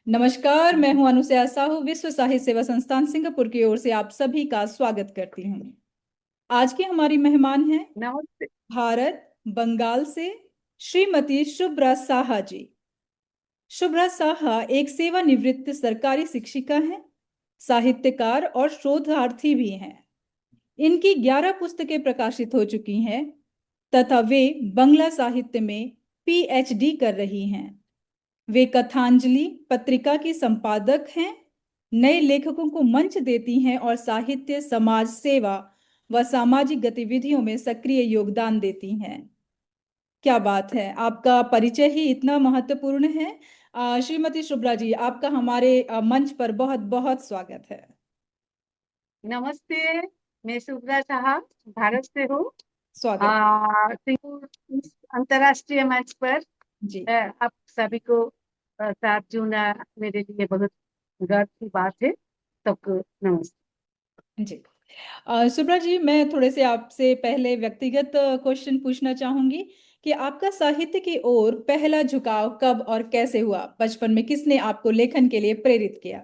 नमस्कार, मैं हूं अनुसया साहू, विश्व साहित्य सेवा संस्थान सिंगापुर की ओर से आप सभी का स्वागत करती हूं। आज की हमारी मेहमान हैं नमस्ते। भारत बंगाल से श्रीमती शुभ्रा साहा जी। शुभ्रा साहा एक सेवानिवृत्त सरकारी शिक्षिका हैं, साहित्यकार और शोधार्थी भी हैं। इनकी 11 पुस्तकें प्रकाशित हो चुकी हैं तथा वे बंगला साहित्य में पीएचडी कर रही हैं। वे कथांजलि पत्रिका की संपादक हैं, नए लेखकों को मंच देती हैं और साहित्य, समाज सेवा व सामाजिक गतिविधियों में सक्रिय योगदान देती हैं। क्या बात है, आपका परिचय ही इतना महत्वपूर्ण है। श्रीमती शुभ्रा जी, आपका हमारे मंच पर बहुत बहुत स्वागत है। नमस्ते। मैं शुभ्रा साहा भारत से हूँ। स्वागत। सिंगापुर इस अंतर्राष्ट्रीय मंच पर जी आप सभी को साथ जुड़ना मेरे लिए बहुत गर्व की बात है। सबको नमस्ते। जी। शुभ्रा जी, मैं थोड़े से आपसे पहले व्यक्तिगत क्वेश्चन पूछना चाहूंगी कि आपका साहित्य की ओर पहला झुकाव कब और कैसे हुआ? बचपन में किसने आपको लेखन के लिए प्रेरित किया?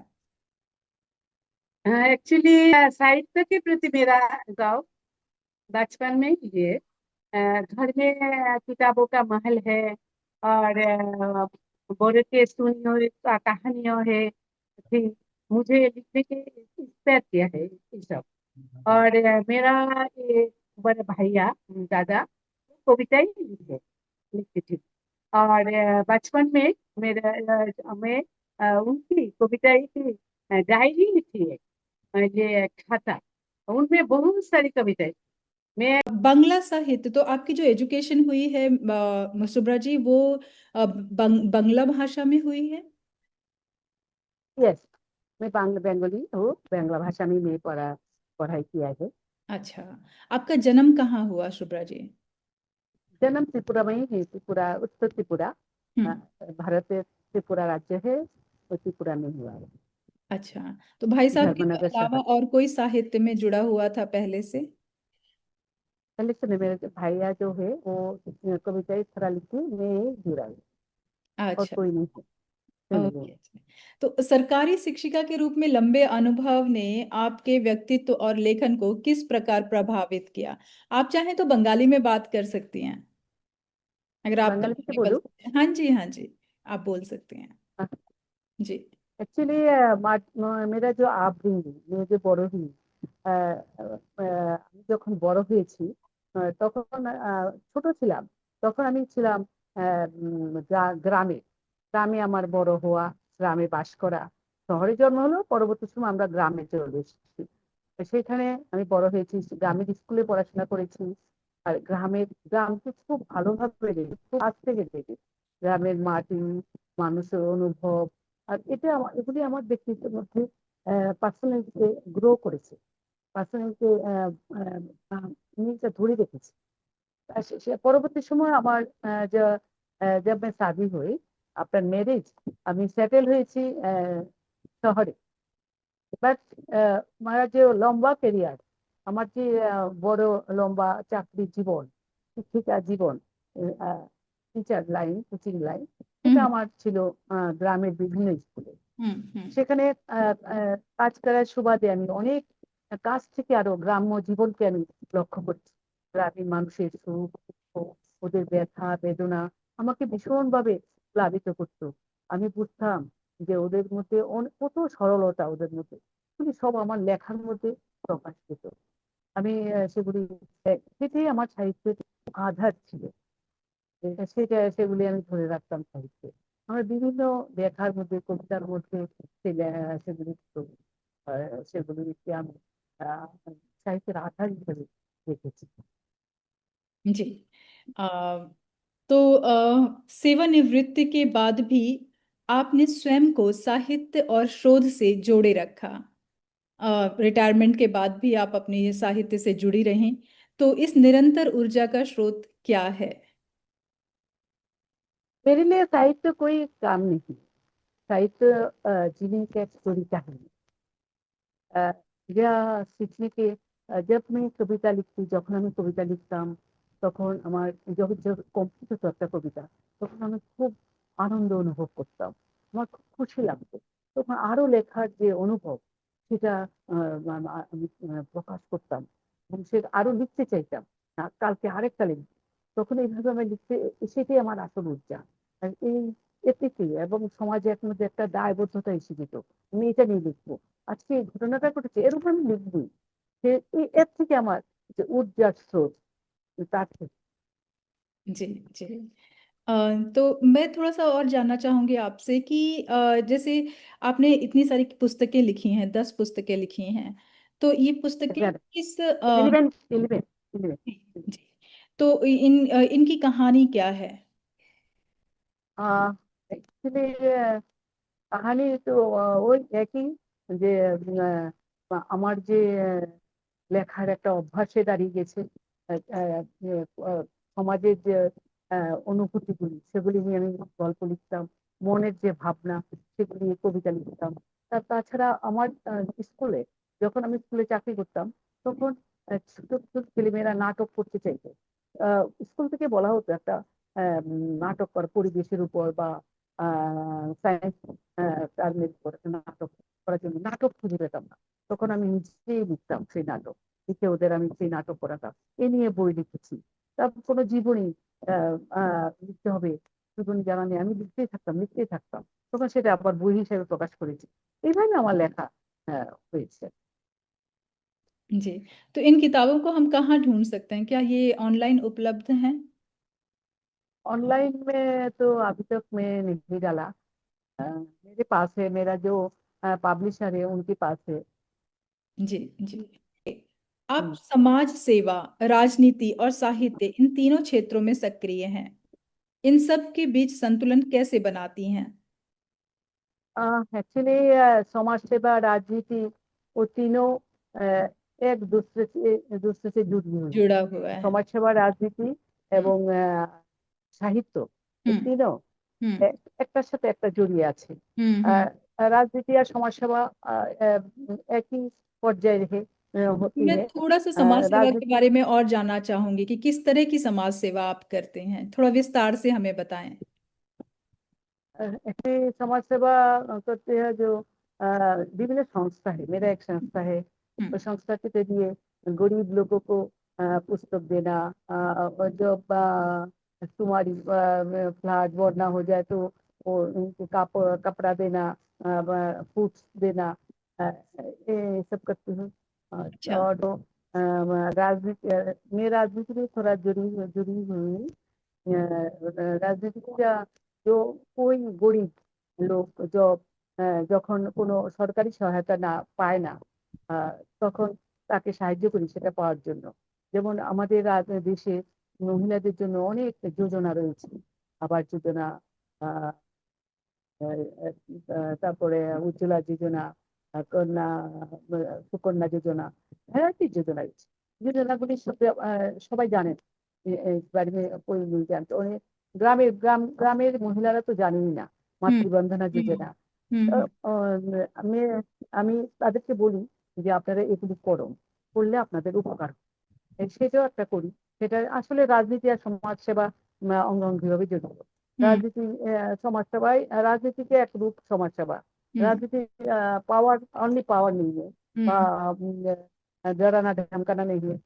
एक्चुअली साहित्य के प्रति मेरा गाँव बचपन में ही है। घर में किताबों का महल है और बड़े के सुनी हुई कहानियां है थी। मुझे लिखने के इंस्पायर किया है ये सब। और मेरा एक बड़ा भैया दादा कविताएं लिखे लिखते थे। और बचपन में मेरा मैं उनकी कविताएं की डायरी लिखी है। ये खाता उनमें बहुत सारी कविताएं। मैं बांग्ला साहित्य, तो आपकी जो एजुकेशन हुई है शुभ्रा जी, वो बांग्ला भाषा में हुई है? यस, मैं बंगाली हूँ। बांग्ला भाषा में मैं पढ़ाई किया है। अच्छा, आपका जन्म कहाँ हुआ शुभ्रा जी? जन्म त्रिपुरा में ही है। त्रिपुरा, उत्तर त्रिपुरा। अ, हम्म। भारत में त्रिपुरा राज्य है, वो त्रिपुरा में हुआ है। अच्छा, तो भाई साहब के धर्मनगर अलावा शहर। और कोई साहित्य में जुड़ा हुआ था पहले से? पहले से मेरे भैया जो है वो कविताएं थोड़ा लिखी, मैं जुड़ा है। और अच्छा। कोई नहीं है family में। ओके। तो सरकारी शिक्षिका के रूप में लंबे अनुभव ने आपके व्यक्तित्व और लेखन को किस प्रकार प्रभावित किया? आप चाहें तो बंगाली में बात कर सकती हैं, अगर आप बंगाली से कंफर्टेबल। बोलूँ? हाँ जी, हाँ जी, आप बोल सकते हैं। जी। एक्चुअली मेरा जो আপbringing, मैं जो বড় হই, আমি যখন বড় হয়েছি তখন ছোট ছিলাম। তখন আমি ছিলাম গ্রামে। গ্রামে আমার বড় হওয়া, গ্রামে বাস করা। শহরে জন্ম হলেও পরবর্তী সময় আমরা গ্রামে চলে এসেছি। তো সেখানে আমি বড় হয়েছি, গ্রামের স্কুলে পড়াশোনা করেছি। আর গ্রামকে খুব ভালোভাবে দেখি, খুব কাছ থেকে দেখি। গ্রামের মাটি, মানুষের অনুভব, আর এগুলি আমার ব্যক্তিত্বের মধ্যে পার্সোনালিটিকে গ্রো করেছে। পার্সোনালিটি জিনিসটা ধরে রেখেছে। আর সে পরবর্তী সময় আমার जब मैं शादी हुई, आफ्टर मैरिज আমি সেটেল হয়েছি শহরে। বাট আমার যে লম্বা ক্যারিয়ার, আমার যে বড় লম্বা চাকরি জীবন, শিক্ষিকা জীবন, টিচার লাইন, কোচিং লাইন, এটা हम्म। আমার ছিল গ্রামের বিভিন্ন স্কুলে। हम्म। সেখানে কাজ করার সুবাদে আমি অনেক কাছ থেকে আরো গ্রাম্য জীবনকে আমি লক্ষ্য করছি। গ্রামের মানুষের সুখ দুঃখ, ওদের ব্যথা বেদনা আমাকে ভীষণভাবে প্লাবিত করতো। আমি বুঝতাম যে ওদের মধ্যে কত সরলতা ওদের মধ্যে, কিন্তু সব আমার লেখার মধ্যে প্রকাশ পেত। আমি সেগুলি সেটাই আমার সাহিত্যের আধার ছিল। সেগুলি আমি ধরে রাখতাম সাহিত্যে। আমার বিভিন্ন লেখার মধ্যে, কবিতার মধ্যে সেগুলি সেগুলিকে আমি আহ, সাহিত্যের আধার হিসেবে দেখেছি। जी। आ, तो सेवानिवृत्ति के बाद भी आपने स्वयं को साहित्य और शोध से जोड़े रखा। रिटायरमेंट के बाद भी आप अपनी साहित्य से जुड़ी रहीं, तो इस निरंतर ऊर्जा का स्रोत क्या है? मेरे लिए साहित्य कोई काम नहीं। साहित्य जीने का एक तरीका है। আহ, যা সিডনিকে जब मैं কবিতা লিখছি, যখন আমি কবিতা লিখতাম তখন আমার যখন যখন কমপ্লিট হতো একটা কবিতা, তখন আমি খুব আনন্দ অনুভব করতাম। আমার খুব খুশি লাগতো। তখন আরো লেখার যে অনুভব, সেটা আমি প্রকাশ করতাম, এবং সে আরো লিখতে চাইতাম। কালকে আরেকটা লিখবো। তখন এইভাবে আমি লিখতে, সেটাই আমার আসল উর্জা। আর এতে কি, এবং সমাজের মধ্যে একটা দায়বদ্ধতা এসে যেত, আমি এটা নিয়ে লিখবো, আজকে এই ঘটনাটা ঘটেছে, এর উপর আমি লিখবই। এর থেকে আমার যে ऊर्जा स्रोत, তার থেকে। जी जी। अ, तो मैं थोड़ा सा और जानना चाहूंगी आपसे कि जैसे आपने इतनी सारी पुस्तकें लिखी हैं, 10 पुस्तकें लिखी हैं, तो ये पुस्तकें किस इलेवन इलेवन इलेवन। जी, तो इनकी कहानी क्या है? एक्चुअली কাহানি তো ওই একই, যে আমার যে লেখার একটা অভ্যাসে দাঁড়িয়ে গেছে। আহ, আহ, আহ, সমাজের যে অনুভূতিগুলি, সেগুলি নিয়ে আমি গল্প লিখতাম। মনের যে ভাবনা, সেগুলি নিয়ে কবিতা লিখতাম। তাছাড়া আমার স্কুলে, যখন আমি স্কুলে চাকরি করতাম, তখন ছোট ছোট ছেলেমেয়েরা নাটক করতে চাইতো। স্কুল থেকে বলা হতো একটা নাটক কর পরিবেশের উপর, বা সায়েন্স টার্মের উপর একটা নাটক করার জন্য। নাটক খুঁজে পেতাম না, তখন আমি নিজেই লিখতাম সেই নাটক, লিখে ওদের আমি সেই নাটক করাতাম। এ নিয়ে বই লিখেছি। তারপর কোনো জীবনী লিখতে হবে, জীবনী জানা নেই, আমি লিখতেই থাকতাম লিখতেই থাকতাম। তখন সেটা আবার বই হিসেবে প্রকাশ করেছি। এইভাবে আমার লেখা হয়েছে। जी, तो इन किताबों को हम कहाँ ढूंढ सकते हैं? क्या ये ऑनलाइन उपलब्ध हैं? ऑनलाइन में तो अभी तक मैं नहीं डाला। मेरे पास है, मेरा जो पब्लिशर है उनके पास है। जी जी। आप हम्म। समाज सेवा, राजनीति और साहित्य, इन तीनों क्षेत्रों में सक्रिय हैं। इन सब के बीच संतुलन कैसे बनाती हैं? एक्चुअली समाज सेवा, राजनीति, वो तीनों एक दूसरे से जुड़ी हुई है। जुड़ा हुआ है। समाज सेवा, राजনীতি हम्म এবং সাহিত্য, এই हम्म তিনও हम्म একটার সাথে একটা জড়িয়ে আছে। हम्म। আহ, राजनीति আর সমাজ সেবা একই পর্যায়ে রেখে होती मैं है। थोड़ा सा समाज सेवा के राजनीति बारे में और जानना चाहूंगी कि किस तरह की समाज सेवा आप करते हैं, थोड़ा विस्तार से हमें बताएं। ऐसे समाज सेवा करते हैं जो विभिन्न संस्था है। मेरा एक संस्था है, हम्म उस संस्था के जरिए गरीब लोगों को पुस्तक देना, और जब तुम्हारी फ्लड वरना हो जाए तो वो उनको कपड़ा देना, फूड्स देना, ये सब करती हूँ। अच्छा। और राजनीति, मैं राजनीति में थोड़ा जुड़ी जुड़ी हुई हूँ। রাজনীতিটা, जो कोई গরিব লোক যখন কোনো সরকারি সহায়তা না পায় না, আহ, তখন তাকে সাহায্য করি সেটা পাওয়ার জন্য। যেমন আমাদের দেশে মহিলাদের জন্য অনেক যোজনা রয়েছে। আবাস যোজনা, আহ, তারপরে উজ্জ্বলা যোজনা, কন্যা সুকন্যা যোজনা, ভ্যারাইটি যোজনা রয়েছে। যোজনাগুলি সবাই জানেন। বাড়ি में कोई नहीं जानते, অনেক গ্রামের মহিলারা তো জানেই না हम्म মাতৃবন্ধনা हम्म যোজনা। हम्म আমি আমি তাদেরকে বলি যে আপনারা এগুলি করুন, করলে আপনাদের উপকার হবে। সেটাও একটা করি। সেটা আসলে রাজনীতি আর সমাজ সেবা অঙ্গাঙ্গিভাবে জড়িত। हम्म রাজনীতি, সমাজ সেবায়, রাজনীতিকে এক রূপ সমাজ सेवा। हम्म राजनीति पावर, ओनली पावर नहीं है, हम्म डराना धमकाना नहीं है।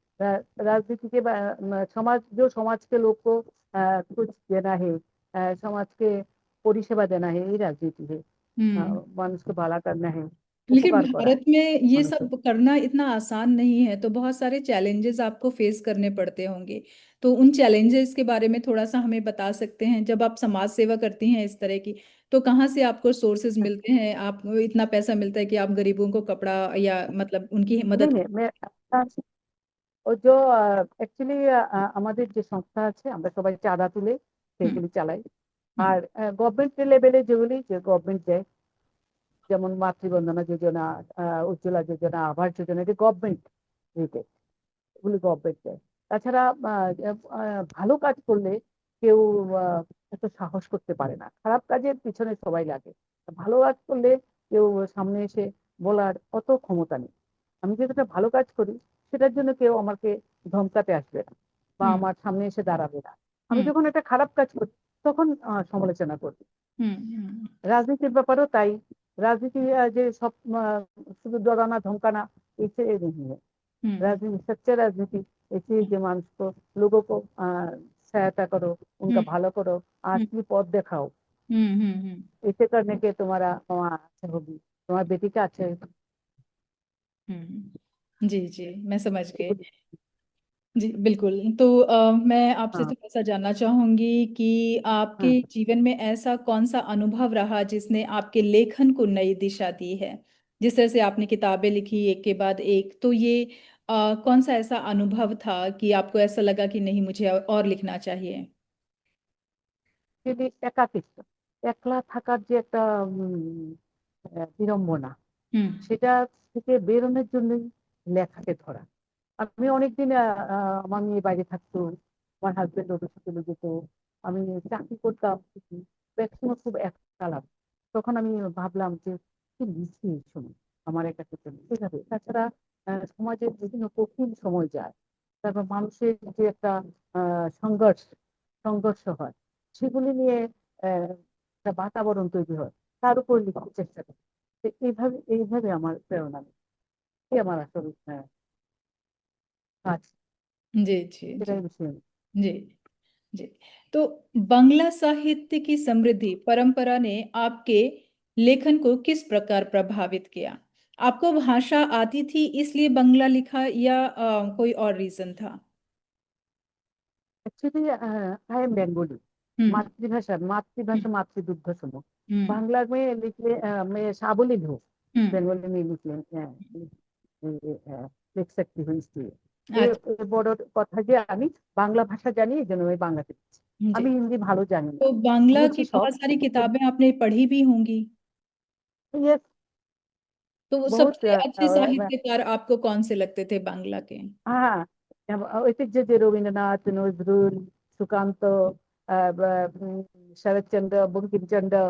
राजनीति के समाज, जो समाज के लोग को कुछ देना है, समाज के পরিষেবা देना है, ये राजनीति है। हम्म। মানুষকে ভালো करना है, लेकिन উপকার করা भारत में ये মানুষের। सब करना इतना आसान नहीं है, तो बहुत सारे चैलेंजेस आपको फेस करने पड़ते होंगे। तो उन चैलेंजेस के बारे में थोड़ा सा हमें बता सकते हैं? जब आप समाज सेवा करती हैं इस तरह की, तो कहाँ से आपको सोर्सेज मिलते हैं? आप इतना पैसा मिलता है कि आप गरीबों को कपड़ा या मतलब उनकी नहीं मदद? नहीं, मैं ও जो অ্যাকচুয়ালি আমাদের যে সংস্থা আছে, আমরা সবাই চাঁদা তুলে हम्म সেগুলি চালাই। हम्म আর গভর্নমেন্ট লেভেলে যেগুলি, যে গভর্নমেন্ট দেয়, যেমন মাতৃবন্দনা যোজনা, উজ্জ্বলা যোজনা, আবাস যোজনা, যে গভর্নমেন্ট দিতে, এগুলি গভর্নমেন্ট দেয়। তাছাড়া ভালো কাজ করলে কেউ এত সাহস করতে পারে না, খারাপ কাজের পিছনে সবাই লাগে। ভালো কাজ করলে কেউ সামনে এসে বলার অত ক্ষমতা নেই। আমি যেটা ভালো কাজ করি, সেটার জন্য কেউ আমাকে ধমকাতে আসবে না, বা हम्म আমার সামনে এসে দাঁড়াবে না। আমি हम्म যখন একটা খারাপ কাজ করি, তখন সমালোচনা করবে। হুম হুম রাজনীতির ব্যাপারেও তাই। রাজনীতি যে সব শুধু डराना धमकाना, इससे नहीं है। हम्म राजनीति सच्चा राजनीति ऐसी है जो मानुष को, लोगों को सहायता करो, उनका हम्म भालो करो, हम्म आखिरी पौध दिखाओ। हम्म ऐसे करने के तुम्हारा वहाँ अच्छा होगी, तुम्हारी बेटी का अच्छा होगी। जी जी, मैं समझ गई। जी बिल्कुल। तो मैं आपसे हाँ थोड़ा सा जानना चाहूंगी कि आपके हाँ। जीवन में ऐसा कौन सा अनुभव रहा जिसने आपके लेखन को नई दिशा दी है। जिस तरह से आपने किताबें लिखी एक के बाद एक, तो ये कौन सा ऐसा अनुभव था कि आपको ऐसा लगा कि नहीं, मुझे और लिखना चाहिए। যদি একাকিত্ব, একলা থাকার যে একটা বিড়ম্বনা, हम्म সেটা থেকে বেরোনোর জন্যই লেখাকে ধরা। আমি অনেকদিন আমার মেয়ে বাইরে থাকতো, আমার হাজবেন্ড অফিসে চলে যেত, আমি চাকরি করতাম ঠিকই, তো একসময় খুব একা লাগতো। তখন আমি ভাবলাম যে কি লিখি এই সময়, আমার একা খেতে এভাবে। তাছাড়া সমাজের বিভিন্ন কঠিন সময় যায়, তারপর মানুষের যে একটা সংঘর্ষ সংঘর্ষ হয়, সেগুলি নিয়ে একটা বাতাবরণ তৈরি হয়, তার উপর লিখতে চেষ্টা করি। তো এইভাবে এইভাবে আমার প্রেরণা, এই আমার আসল কাজ, जी जी जी সেটাই বিষয়। जी जी। तो बांग्ला साहित्य की समृद्धि परंपरा ने आपके लेखन को किस प्रकार प्रभावित किया। आपको भाषा आती थी इसलिए बांग्ला लिखा, या कोई और रीजन था। Actually I am Bengali. हम्म মাতৃভাষা हम्म মাতৃভাষা মাতৃদুগ্ধ সম। हम्म বাংলা মেয়ে লিখলে मैं सावलील हूँ, हम्म, बेंगली में लिखले लिख सकती हूँ इसलिए। अच्छा। এ বড় কথা যে আমি বাংলা ভাষা জানি, এই জন্য আমি বাংলাতে লিখছি। जी। আমি হিন্দি ভালো জানি না, तो बांग्ला বুঝি की সব। बहुत सारी किताबें आपने पढ़ी भी होंगी। यस, तो वो बहुत सबसे अच्छे साहित्यकार आपको कौन से लगते थे बांग्ला के। হ্যাঁ। ঐতিহ্য যে রবীন্দ্রনাথ, নজরুল, সুকান্ত, शरद चंद्र, बंकिम चंद्र,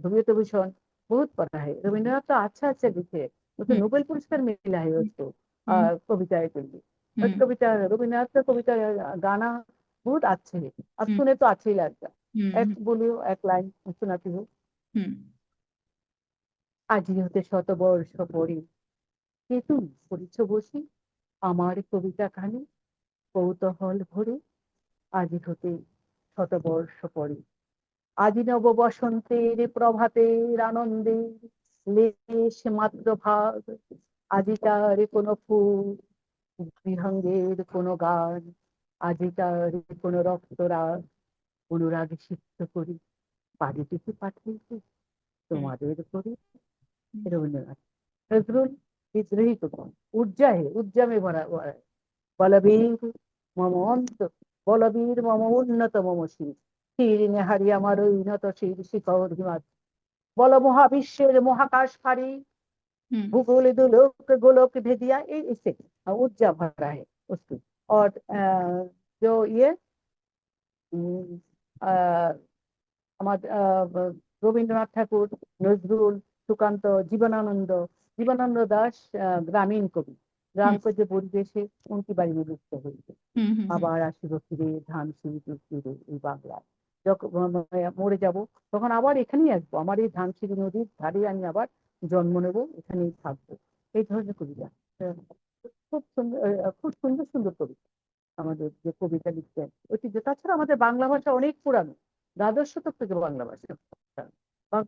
भूपेंद्र भूषण, बहुत पढ़ा है। रविन्द्रनाथ तो अच्छा अच्छा लिखे, उसे हम्म नोबेल पुरस्कार मिला है उसको हम्म कविताएं के लिए। और हम्म कविता, रविन्द्रनाथ का कविता गाना बहुत अच्छे है, अब हम्म सुने तो अच्छा ही लगता। हम्म एक बोलियो, एक लाइन सुनाती हूँ। हम्म আজি হতে শতবর্ষ পরে, কে তুমি করিছ বসি, আমার কবিতা খানি কৌতূহল ভরে। আজি হতে শতবর্ষ পরে, আজি নব বসন্তের প্রভাতের আনন্দে, লেশ মাত্র ভাগ, আজি তার কোনো ফুল, বিহঙ্গের কোনো গান, আজি তার কোনো রক্তরাগ, অনুরাগ সিক্ত করি পারিটিকে পাঠিয়েছে हम्म তোমাদের করে। हम्म रविन्द्रनाथ। नजरुल विद्रोही कवि, ऊर्जा है, ऊर्जा में भरा हुआ है। बलबीर मम অন্ত, বলবীর মম উন্নত মম শির, শির নেহারি আমার উন্নত শির শিখর হিমাদ, বল মহাবিশ্বের মহাকাশ ফারি, हम्म भूगोल दुलोक गोलोक भेदिया, इससे ऊर्जा भरा है उसकी। और जो ये আমার রবীন্দ্রনাথ ঠাকুর, নজরুল, সুকান্ত, জীবনানন্দ, জীবনানন্দ দাশ গ্রামীণ কবি। গ্রাম हम्म যে পরিবেশে উনকি বাড়ি লিখতে হয়েছে। हम्म আবার আসিব ফিরে ধান সিঁড়ি ফিরে এই বাংলায়, যখন মরে যাব তখন আবার এখানেই আসবো, আমার এই ধানসিঁড়ি নদীর ধারে আমি আবার জন্ম নেব, এখানেই থাকবো। এই ধরনের কবিতা খুব সুন্দর, খুব সুন্দর সুন্দর কবিতা আমাদের যে কবিতা লিখতেন ঐতিহ্য। তাছাড়া আমাদের বাংলা ভাষা অনেক পুরানো, দ্বাদশ শতক থেকে বাংলা ভাষা,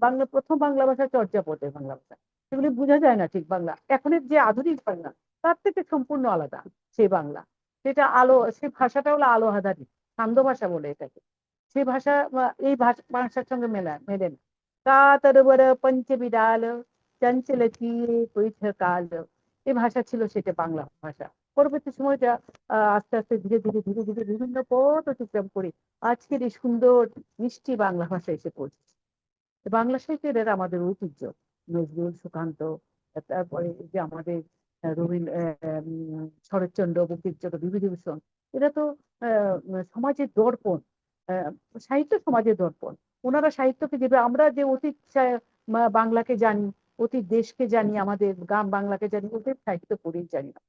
বাংলা প্রথম বাংলা ভাষা চর্যাপদে বাংলা ভাষা, সেগুলি বোঝা যায় না ঠিক বাংলা। এখনের যে আধুনিক বাংলা, তার থেকে সম্পূর্ণ আলাদা সেই বাংলা। সেটা আলো, সে ভাষাটা হলো আলো হাদারি, ছান্দ ভাষা বলে এটাকে। সে ভাষা এই ভাষার সঙ্গে মেলে না। কাতরবর পঞ্চবিডাল, চঞ্চল চিরে কৈথ কাল, এই ভাষা ছিল সেটা বাংলা ভাষা। পরবর্তী সময়টা আস্তে আস্তে ধীরে ধীরে ধীরে ধীরে বিভিন্ন পথ অতিক্রম করে আজকের এই সুন্দর মিষ্টি বাংলা ভাষা এসে পড়ছে। বাংলা সাহিত্যের এরা আমাদের ঐতিহ্য। নজরুল, সুকান্ত, তারপরে যে আমাদের রবীন্দ্র, শরৎচন্দ্র, বঙ্কিমচন্দ্র, বিভূতিভূষণ, এরা তো সমাজের দর্পণ। আহ, সাহিত্য সমাজের দর্পণ। ওনারা সাহিত্যকে যেভাবে, আমরা যে অতীত বাংলাকে জানি, অতীত দেশকে জানি, আমাদের গ্রাম বাংলাকে জানি, ওদের সাহিত্য পড়েই জানি না।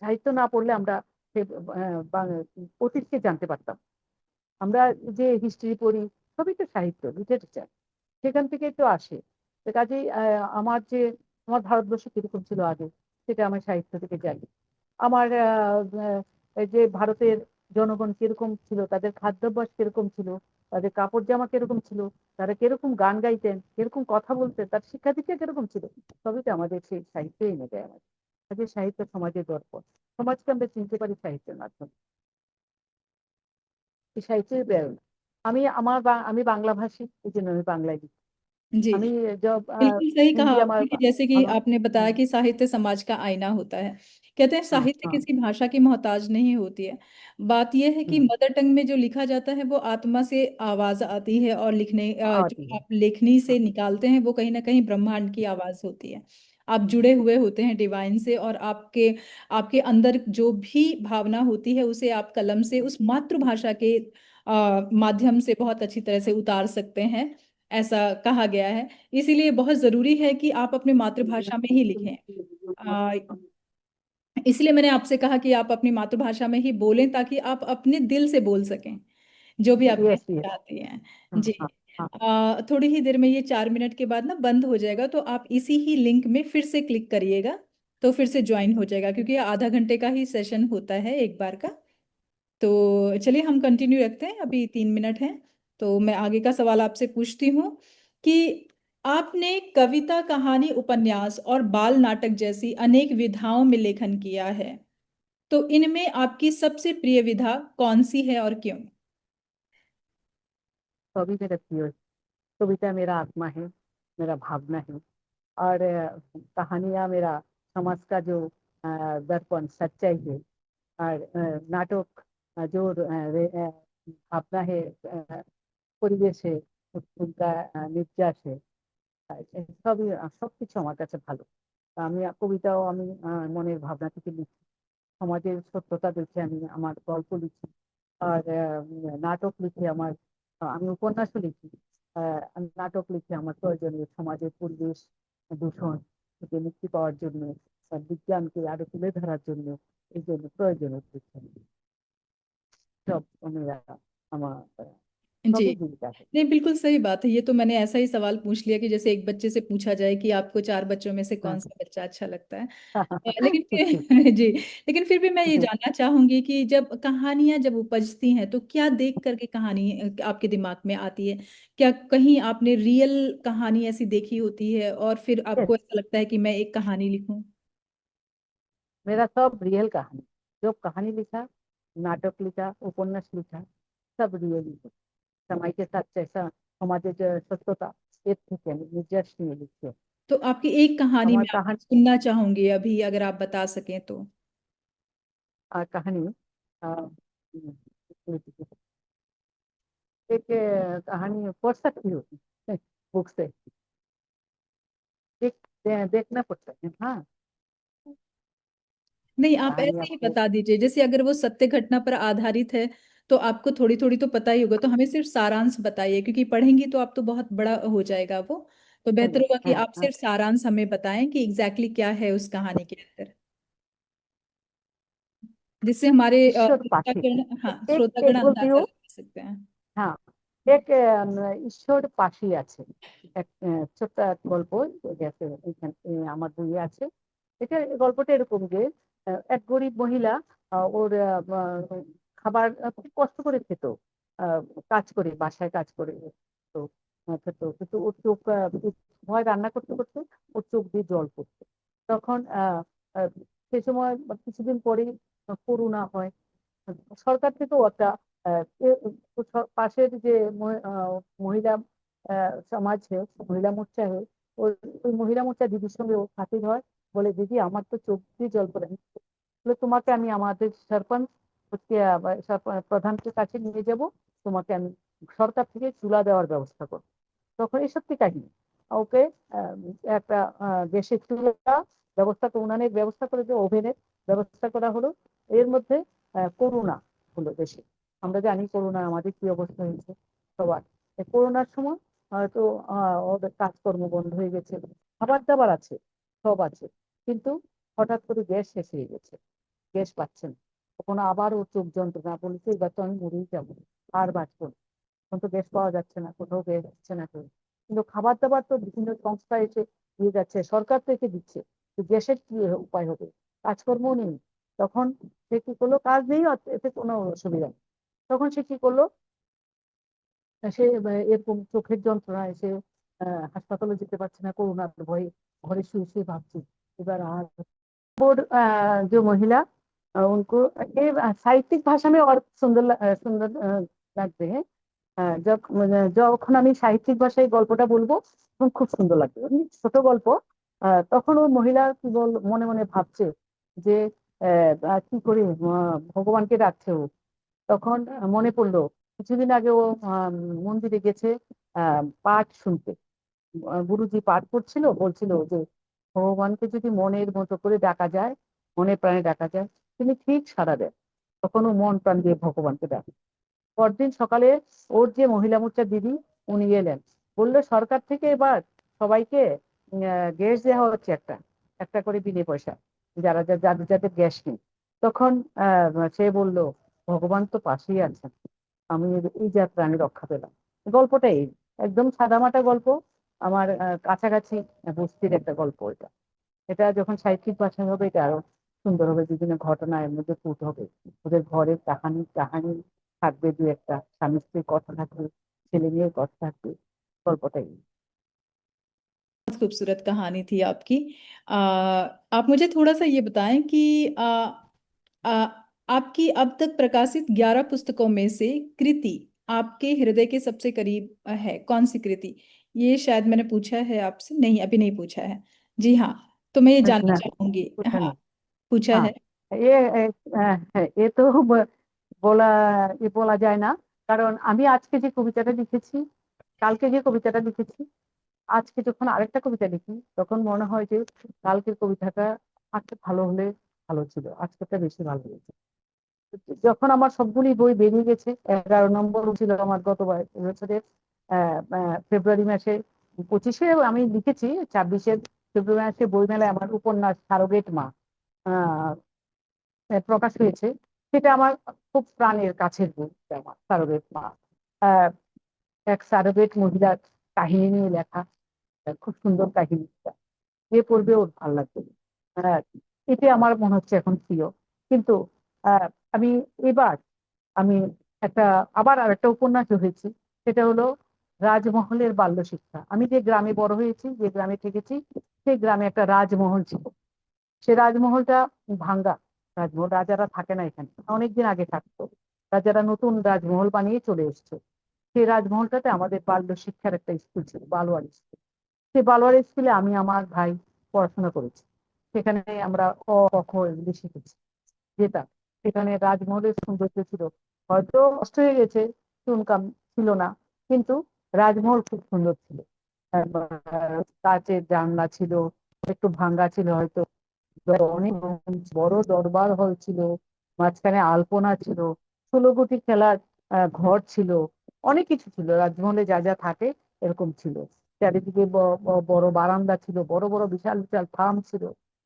সাহিত্য না পড়লে আমরা অতীতকে জানতে পারতাম। আমরা যে হিস্ট্রি পড়ি, সবই তো সাহিত্য, লিটারেচার, সেখান থেকেই তো আসে। তো কাজেই আমার ভারতবর্ষ কিরকম ছিল আগে, সেটা আমার সাহিত্য থেকে জানি। আমার এই যে ভারতের জনগণ কিরকম ছিল, তাদের খাদ্যাভ্যাস কিরকম ছিল, তাদের কাপড় জামা কিরকম ছিল, তারা কিরকম গান গাইতেন, কিরকম কথা বলতেন, তার শিক্ষা দীক্ষা কিরকম ছিল, সবই তো আমাদের সেই সাহিত্যে এনে দেয় আমাদের। কাজে সাহিত্য সমাজের দর্পণ, সমাজকে আমরা চিনতে পারি সাহিত্যের মাধ্যমে। এই সাহিত্যের প্রেরণা। আমি বাংলা ভাষী, এই জন্য আমি বাংলায় লিখি। जी আমি जब बिल्कुल सही कहा हिंदी আমার आपने कि जैसे कि ভালো। आपने बताया হুম, कि साहित्य समाज का आईना होता है। कहते हैं हाँ साहित्य हाँ। किसी भाषा की मोहताज नहीं होती है। बात यह है कि हम्म, मदर टंग में जो लिखा जाता है वो आत्मा से आवाज आती है, और आती जो है। आप लेखनी हाँ, से निकालते हैं वो कहीं ना कहीं ब्रह्मांड की आवाज होती है। आप जुड़े हुए होते हैं डिवाइन से, और आपके आपके अंदर जो भी भावना होती है उसे आप कलम से उस मातृभाषा के माध्यम से बहुत अच्छी तरह से उतार सकते हैं, ऐसा कहा गया है। इसीलिए बहुत जरूरी है कि आप अपनी मातृभाषा में ही लिखें। आ, इसलिए मैंने आपसे कहा कि आप अपनी मातृभाषा में ही बोलें, ताकि आप अपने दिल से बोल सकें जो भी आप यस कहना यस। चाहती हैं। हाँ जी। हाँ हाँ। थोड़ी ही देर में, ये 4 मिनट के बाद ना बंद हो जाएगा, तो आप इसी ही लिंक में फिर से क्लिक करिएगा, तो फिर से ज्वाइन हो जाएगा, क्योंकि ये आधा घंटे का ही सेशन होता है एक बार का। तो चलिए हम कंटिन्यू रखते हैं, अभी 3 मिनट हैं। तो मैं आगे का सवाल आपसे पूछती हूँ कि आपने कविता, कहानी, उपन्यास और बाल नाटक जैसी अनेक विधाओं में लेखन किया है, तो इनमें आपकी सबसे प्रिय विधा कौन सी है और क्यों? सभी मेरा प्रिय। कविता मेरा आत्मा है, मेरा भावना है। और कहानियां मेरा समाज का जो दर्पण सच्चाई है। और नाटक जो भावना है, পরিবেশ है, उनका নির্যাস है। সবই সবকিছু আমার কাছে ভালো। তা আমি কবিতাও আমি মনের ভাবনা থেকে লিখি, সমাজের সত্যতা দেখে আমি আমার গল্প লিখি। আর নাটক লিখি আমি উপন্যাসও লিখি। আমি নাটক লিখি আমার প্রয়োজনীয় সমাজের পরিবেশ দূষণ থেকে মুক্তি পাওয়ার জন্য, বিজ্ঞানকে আরো তুলে ধরার জন্য, এই জন্য প্রয়োজনীয় লিখি আমি। সব মেरा আমার जी। সবই জীবিকা है। नहीं, बिल्कुल सही बात है। ये तो मैंने ऐसा ही सवाल पूछ लिया कि जैसे एक बच्चे से पूछा जाए कि आपको 4 बच्चों में से कौन सा बच्चा अच्छा लगता है। लेकिन ঠিক ঠিক। फिर जी, लेकिन फिर भी मैं ये जानना चाहूंगी कि जब कहानियां जब उपजती हैं तो क्या देख करके कहानी आपके दिमाग में आती है? क्या कहीं आपने रियल कहानी ऐसी देखी होती है और फिर Yes, आपको ऐसा लगता है कि मैं एक कहानी लिखूं? मेरा सब रियल कहानी, जो कहानी लिखा, नाटक लिखा, उपन्यास लिखा, सब रियल लिखा। समय के साथ जैसा हमारे जो सत्यता एक থেকে আমি নির্যাস নিয়ে লিখছি। तो आपकी एक कहानी আমার मैं आपसे कहानी सुनना चाहूंगी अभी, अगर आप बता सकें तो। कहानी एक कहानी पढ़ सकती हो बुक से, देखना पड़ता है। हाँ, नहीं, आप कहानी ऐसे ही आपको बता दीजिए, जैसे अगर वो सत्य घटना पर आधारित है तो आपको थोड़ी थोड़ी तो पता ही होगा, तो हमें सिर्फ सारांश बताइए, क्योंकि पढ़ेंगी तो आप तो बहुत बड़ा हो जाएगा वो। तो बेहतर होगा कि हाँ आप हाँ। सिर्फ सारांश हमें बताएं कि एग्जैक्टली क्या है उस कहानी के अंदर, जिससे हमारे ঈশ্বর পাশে, हाँ, एक श्रोतागण एक बोलती अंदाजा हूँ। लगा सकते हैं। হ্যাঁ, এক ঈশ্বর পাশেই আছে। এক ছোট্ট এক গল্প গেছে এখানে আমার বইয়ে আছে। এই গল্পটা এরকম যে এক গরিব মহিলা ওর খাবার খুব কষ্ট করে খেত। আহ, কাজ করে, বাসায় কাজ করে তো খেত, কিন্তু ওর চোখ ভয়, রান্না করতে করতে ওর চোখ দিয়ে জল পড়তো। তখন সে সময় কিছুদিন পরেই করোনা হয়। সরকার থেকেও একটা পাশের যে মহিলা সমাজ है, মহিলা মোর্চা है, ওই ওই মহিলা মোর্চা দিদির সঙ্গে ও হাজির হয়। বলে, দিদি আমার তো চোখ দিয়ে জল পড়ে, বলে তোমাকে আমি আমাদের সরপঞ্চ হচ্ছে প্রধানকে কাছে নিয়ে যাব, তোমাকে আমি সরকার থেকে চুলা দেওয়ার ব্যবস্থা করবো। তখন এই সত্যি কাহিনী ওকে আহ, একটা গ্যাসের চুলা ব্যবস্থা করে, উনানের ব্যবস্থা করে, যে ওভেনের ব্যবস্থা করা হলো। এর মধ্যে করোনা হলো দেশে। আমরা জানি করোনা আমাদের কি অবস্থা হয়েছে সবার। এই করোনার সময় হয়তো ওদের কাজকর্ম বন্ধ হয়ে গেছে, খাবার দাবার আছে, সব আছে, কিন্তু হঠাৎ করে গ্যাস শেষ হয়ে গেছে, গ্যাস পাচ্ছে না। তখন আবার ও চোখ যন্ত্রণা, বলেছে এবার তো আমি মরেই যাবো, আর বাঁচবো না। এখন তো গ্যাস পাওয়া যাচ্ছে না, কোথাও গ্যাস দিচ্ছে না কেউ। কিন্তু খাবার দাবার তো বিভিন্ন সংস্থা এসে দিয়ে যাচ্ছে, সরকার থেকে দিচ্ছে। তো গ্যাসের কি উপায় হবে? কাজকর্ম নেই। তখন সে কি করলো, কাজ নেই, এতে কোনো অসুবিধা নেই। তখন সে কি করলো, সে এরকম চোখের যন্ত্রণায় সে হাসপাতালে যেতে পারছে না, করোনার ভয়ে ঘরে শুয়ে শুয়ে ভাবছি এবার আর। और जो महिला उनको ये साहित्यिक भाषा में और सुंदर सुंदर লাগবে। হ্যাঁ, যখন আমি সাহিত্যিক ভাষায় গল্পটা বলবো তখন খুব সুন্দর লাগবে। এমনি ছোট গল্প। তখন ও মহিলা কি মনে মনে ভাবছে যে কি করে ভগবানকে ডাকছে ও। তখন মনে পড়লো কিছুদিন আগে ও মন্দিরে গেছে পাঠ শুনতে। গুরুজি পাঠ করছিল, বলছিল যে ভগবানকে যদি মনের মতো করে ডাকা যায়, মনে প্রাণে ডাকা যায়, তিনি ঠিক সাড়া দেন। তখন ও মন প্রাণ দিয়ে ভগবানকে ডাকে। পরদিন সকালে ওর যে মহিলা মোর্চার দিদি, উনি এলেন, বললো সরকার থেকে এবার সবাইকে গ্যাস দেওয়া হচ্ছে, একটা একটা করে বিনে পয়সা, যাদের যাদের গ্যাস নেই। তখন সে বলল ভগবান তো পাশেই আছেন, আমি এই যাত্রা আমি রক্ষা পেলাম। গল্পটা এই, একদম সাদামাটা গল্প। আমার কাছাকাছি বস্তির একটা গল্প এটা। এটা যখন সাহিত্যিক ভাষায় হবে এটা আরো সুন্দর হবে, বিভিন্ন ঘটনা এর মধ্যে ফুট হবে। ওদের ঘরের কাহানি কাহানি থাকবে, দু একটা স্বামী স্ত্রীর কথা থাকবে, ছেলে মেয়ের কথা থাকবে। গল্পটাই। बहुत खूबसूरत कहानी थी आपकी। आप मुझे थोड़ा सा ये बताएं कि आ, आपकी अब तक प्रकाशित 11 पुस्तकों में से कृति आपके हृदय के सबसे करीब है कौन सी कृति? ये शायद मैंने पूछा है आपसे, नहीं अभी नहीं पूछा है। जी हाँ, तो मैं ये जानना না, चाहूंगी। पूछा हाँ, नहीं। पूछा हाँ, है। এ তো বলা বলা যায় না। কারণ আমি আজকে যে কবিতাটা লিখেছি, কালকে যে কবিতাটা লিখেছি, আজকে যখন আরেকটা কবিতা লিখি তখন মনে হয় যে কালকের কবিতাটা আজকে ভালো হলে ভালো ছিল, আজকেরটা বেশি ভালো হয়েছে। যখন আমার সবগুলি বই বেরিয়ে গেছে, 11 নম্বর ছিল আমার গত বছরের ফেব্রুয়ারি মাসে, 25-এ আমি লিখেছি, 26-এর ফেব্রুয়ারি মাসে বইমেলায় আমার উপন্যাস সারোগেট মা আহ প্রকাশ হয়েছে। সেটা আমার খুব প্রাণের কাছের বই। আমার সারোগেট মা আহ এক সারোগেট মহিলার কাহিনী নিয়ে লেখা, খুব সুন্দর কাহিনী। যে পড়বে ওর ভালো লাগবে। আহ, এটি আমার মনে হচ্ছে এখন প্রিয়। কিন্তু আহ, আমি এবার আমি একটা আবার আর একটা উপন্যাস হয়েছি, সেটা হলো রাজমহলের বাল্য শিক্ষা। আমি যে গ্রামে বড় হয়েছি, যে গ্রামে থেকেছি, সেই গ্রামে একটা রাজমহল ছিল। সে রাজমহলটা ভাঙ্গা। রাজমহল, রাজারা থাকে না এখানে, অনেকদিন আগে থাকতো। রাজারা নতুন রাজমহল বানিয়ে চলে এসছে। সেই রাজমহলটাতে আমাদের বাল্য শিক্ষার একটা স্কুল ছিল, বালোয়ারি স্কুল। সেই বালোয়ারি স্কুলে আমি আমার ভাই পড়াশোনা করেছি। সেখানে আমরা ক খ খ এগুলি শিখেছি, যেটা সেখানে রাজমহলের সৌন্দর্য ছিল। হয়তো নষ্ট হয়ে গেছে, চুনকাম ছিল না, কিন্তু রাজমহল খুব সুন্দর ছিল। কাচের জানলা ছিল, একটু ভাঙ্গা ছিল হয়তো। অনেক বড় দরবার হল ছিল, মাঝখানে আলপনা ছিল, 16 গুটি খেলার ঘর ছিল, অনেক কিছু ছিল রাজমহলে যা যা থাকে এরকম ছিল। চারিদিকে বড় বারান্দা ছিল, বড় বড় বিশাল বিশাল থাম ছিল।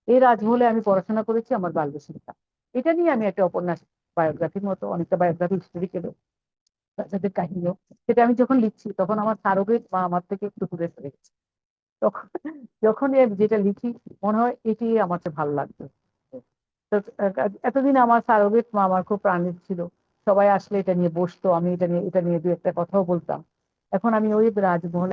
এই রাজমহলে আমি পড়াশোনা করেছি আমার বাল্য শিক্ষা। এটা নিয়ে আমি একটা উপন্যাস, বায়োগ্রাফির মতো অনেকটা বায়োগ্রাফি হিস্টোরিক্যাল সাথে কাহিনীও। সেটা আমি যখন লিখছি তখন আমার সারোগেট মা আমার থেকে একটু দূরে সরে গেছে। তখন যখনই আমি যেটা লিখি মনে হয় এটি আমার কাছে ভালো লাগবে। তো এতদিন আমার সারোগেট মা আমার খুব প্রাণের ছিল। সবাই আসলে এটা নিয়ে বসতো, আমি এটা নিয়ে দু একটা কথাও বলতাম। এখন আমি ওই রাজমহল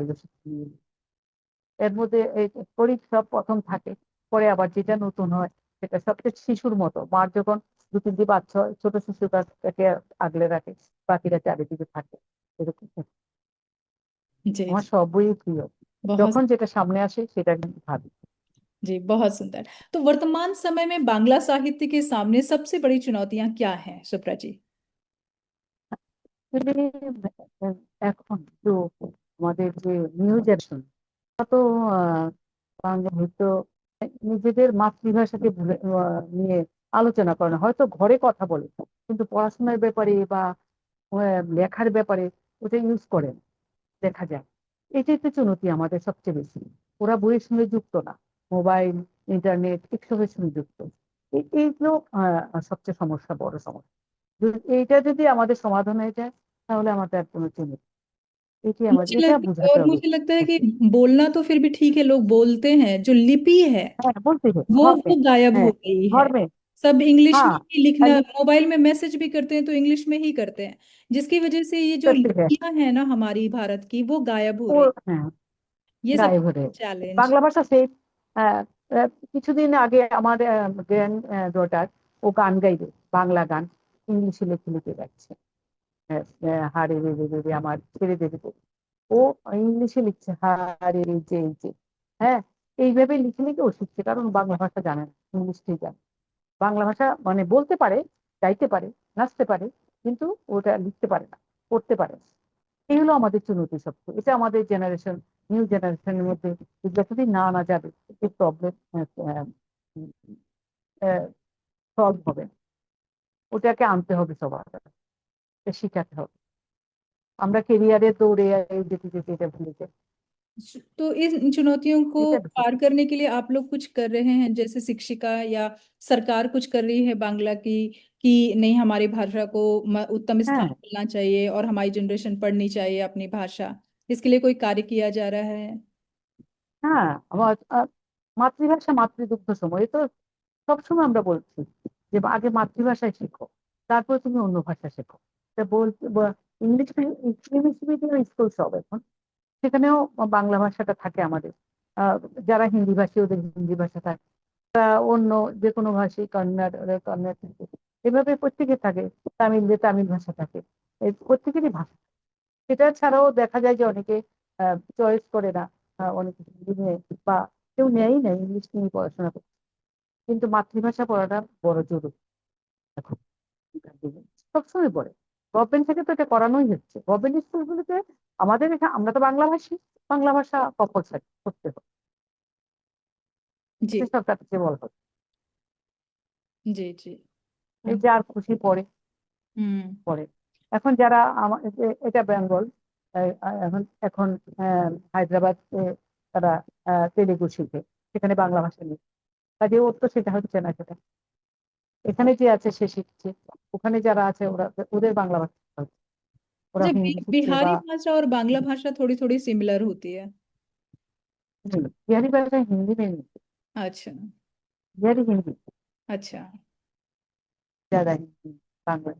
এর মধ্যে এই শরীর সব প্রথম থাকে, পরে আবার যেটা নতুন হয় সেটা সবচেয়ে শিশুর মতো। মার যখন 2-3 দিন বাচ্চা হয়, ছোট শিশুটাকে আগলে রাখে, বাকিরা চারিদিকে থাকে, এরকম। जी আমার जी। সব বই প্রিয়, बहुत। যখন যেটা सामने আসে সেটা কিন্তু ভাবি। जी बहुत सुंदर। तो वर्तमान समय में बांग्ला साहित्य के सामने सबसे बड़ी चुनौतियां क्या हैं सुप्रा जी? আসলে এখন তো আমাদের যে নিউ জেনারেশন তো বাংলা হয়তো নিজেদের মাতৃভাষাকে নিয়ে আলোচনা করে না, হয়তো ঘরে কথা বলে কিন্তু পড়াশোনার ব্যাপারে বা লেখার ব্যাপারে ওটা ইউজ করে না, দেখা যায়। এটাই তো চুনৌতি আমাদের সবচেয়ে বেশি। ওরা বইয়ের সঙ্গে যুক্ত না, মোবাইল, ইন্টারনেট এসবের সঙ্গে যুক্ত। এইগুলো সবচেয়ে সমস্যা, বড় সমস্যা। এইটা যদি আমাদের সমাধান হয়ে যায় তাহলে আমাদের আর কোনো চিন্তা নেই। এটি আমার, এটা বোঝাতে और হবে। मुझे लगता है कि बोलना तो फिर भी ठीक है, लोग बोलते हैं, जो लिपि है হ্যাঁ, বলতে হবে वो ধর্মে। वो गायब हो হ্যাঁ, गई है। ধর্মে। सब इंग्लिश में हाँ, ही लिखना, लिख मोबाइल में मैसेज भी करते हैं तो इंग्लिश में ही करते हैं, जिसकी वजह से ये जो करते हैं। लिपियां हैं ना हमारी भारत की, वो गायब हो ও, रही। হ্যাঁ, ये सब গায়েব হয়ে चैलेंज। বাংলা ভাষা সেই কিছুদিন আগে আমার গ্র্যান্ড ডটার, ও গান গাইবে, বাংলা গান ইংলিশে লিখে লিখে যাচ্ছে। হারে রে রে রে রে আমার ছেড়ে দেবে তো। ও ইংলিশে লিখছে হারে রে যে এই যে। হ্যাঁ, এইভাবে লিখে লিখে ও শিখছে, কারণ বাংলা ভাষা জানে না, ইংলিশটাই জানে। বাংলা ভাষা মানে বলতে পারে, গাইতে পারে, নাচতে পারে, কিন্তু ওটা লিখতে পারে না, পড়তে পারে না। এই হলো আমাদের চুনৌতি সবচেয়ে। এটা আমাদের জেনারেশন, নিউ জেনারেশনের মধ্যে যতদিন না আনা যাবে, এই প্রবলেম সলভ হবে না। ওটাকে আনতে হবে সবার, শিখাতে হবে। আমরা কেরিয়ারের দৌড়ে যেতে যেতে এটা ভুলে যাই। तो इन चुनौतियों को এটা বেশি। पार करने के लिए आप लोग कुछ कर रहे हैं, जैसे शिक्षिका या सरकार कुछ कर रही है बांग्ला की, कि नहीं हमारी भाषा को उत्तम स्थान হ্যাঁ, मिलना चाहिए और हमारी जनरेशन पढ़नी चाहिए अपनी भाषा, इसके लिए कोई कार्य किया जा रहा है? হ্যাঁ, আমার মাতৃভাষা মাতৃদুগ্ধ সময়, তো সবসময় আমরা বলছি যে আগে মাতৃভাষায় শেখো, তারপর তুমি অন্য ভাষা শেখো। তা বলতে ইংলিশ ইংলিশ মিডিয়াম স্কুল সব এখন, সেখানেও বাংলা ভাষাটা থাকে আমাদের। আহ, যারা হিন্দি ভাষী, ওদের হিন্দি ভাষা থাকে, অন্য যে কোনো ভাষী, কন্নড় ওদের কন্নড় থাকে, এভাবে প্রত্যেকে থাকে। তামিলদের তামিল ভাষা থাকে, এই প্রত্যেকেরই ভাষা। সেটা ছাড়াও দেখা যায় যে অনেকে চয়েস করে না, অনেকে হিন্দি নিয়ে, বা কেউ নেয়ই না, ইংলিশ নিয়ে পড়াশোনা করে। কিন্তু মাতৃভাষা পড়াটা বড় জরুরি এখন সবসময় পড়ে। গভর্নমেন্ট থেকে তো এটা করানোই হচ্ছে, গভর্নমেন্ট স্কুলগুলোতে। আমাদের এখানে আমরা তো বাংলা ভাষী, বাংলা ভাষা কম্পালসারি করতে হবে, जी। এটা সরকার থেকে বলা হচ্ছে। जी जी। এই যার খুশি পড়ে हम्म। পড়ে। এখন যারা এটা বেঙ্গল, এখন এখন হায়দ্রাবাদ তারা তেলেগু শিখে, সেখানে বাংলা ভাষা নেই, কাজে ওর তো সেটা হচ্ছে না। সেটা এখানে যে আছে সে শিখছে, ওখানে যারা আছে ওরা, ওদের বাংলা ভাষা হচ্ছে। ওরা जब হিন্দি শিখছে বা बिहारी भाषा और बांग्ला भाषा थोड़ी थोड़ी सिमिलर होती है। बिहारी भाषा हिंदी में नहीं, अच्छा। बिहारी हिंदी अच्छा। ज्यादा, हिंदी बांग्ला।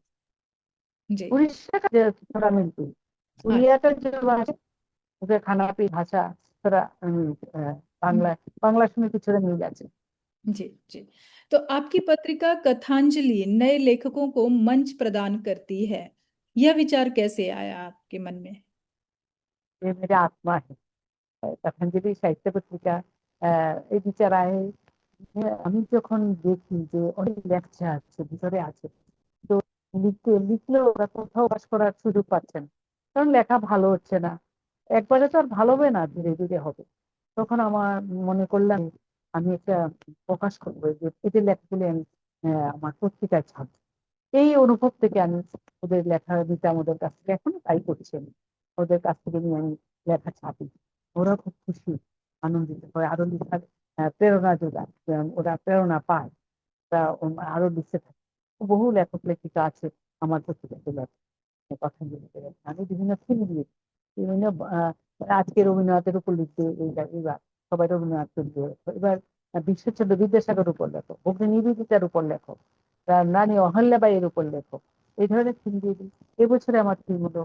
जी। उड़ीसा का थोड़ा मिलती है। हाँ। उड़िया का जो भाषा, उनका खाना पी भाषा थोड़ा बांग्ला, बांग्ला में कुछ थोड़ा मिल जाते हैं। जी जी। तो आपकी पत्रिका कथांजलि नए लेखकों को मंच प्रदान करती है, यह विचार कैसे आया आपके मन में? ये मेरा आत्मा है। পতঞ্জলি সাহিত্য পত্রিকা এই বিচারায় আমি যখন দেখি যে অনেক লেখা আছে ভিতরে আছে, তো লিখতে লিখলেও ওরা কোথাও পাস করার সুযোগ পাচ্ছেন, কারণ লেখা ভালো হচ্ছে না। একবারে তো আর ভালো হবে না, ধীরে ধীরে হবে। তখন আমার মনে করলাম আমি একটা প্রকাশ করবো, যে এদের লেখাগুলি আমি আমার পত্রিকায় ছাপবো। এই অনুভব থেকে আমি ওদের লেখা নিতাম ওদের কাছ থেকে, এখনো তাই করছি আমি। ওদের কাছ থেকে নিয়ে আমি লেখা ছাপি, ওরা খুব খুশি, আনন্দিত হয়, আরো লেখার প্রেরণা যোগায়, ওরা প্রেরণা পায়, তা আরো লিখতে থাকে। বহু লেখক লেখিকা আছে আমার পত্রিকাতে লেখা, কথা বলতে আমি বিভিন্ন থিম দিয়ে, বিভিন্ন আজকে রবীন্দ্রনাথের উপর লিখবে, এইবার সবাই রবীন্দ্রনাথ লিখবে, এবার ঈশ্বরচন্দ্র বিদ্যাসাগর উপর লেখো, অগ্নি নিবেদিতার উপর লেখো, রানী অহল্যাবাইয়ের উপর লেখো, এই ধরনের থিম দিয়ে দিই। এবছরে আমার থিম হলো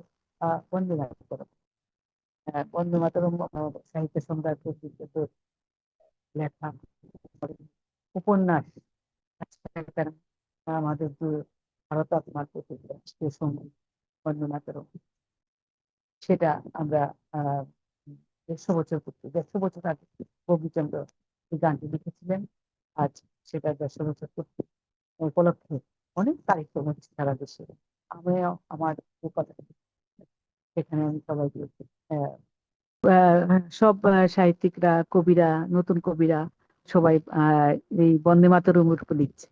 বন্দে মাতরম। বন্দে মাতরম সাহিত্য সম্রাট লেখা উপন্যাস, আমাদের যে ভারত আত্মার প্রতি রাষ্ট্রীয় সঙ্গীত বন্দে মাতরম, সেটা আমরা 150 বছর পূর্তি, 150 বছর আগে বঙ্কিমচন্দ্র এই গানটি লিখেছিলেন। আজ সেটা 150 বছর পূর্তি উপলক্ষে অনেক কার্যক্রম হচ্ছে সারা দেশে। আমিও আমার যে কথা, সেখানে আমি সবাইকে সব সাহিত্যিকরা, কবিরা, নতুন কবিরা সবাই এই বন্দে মাতরমের উপর লিখছে,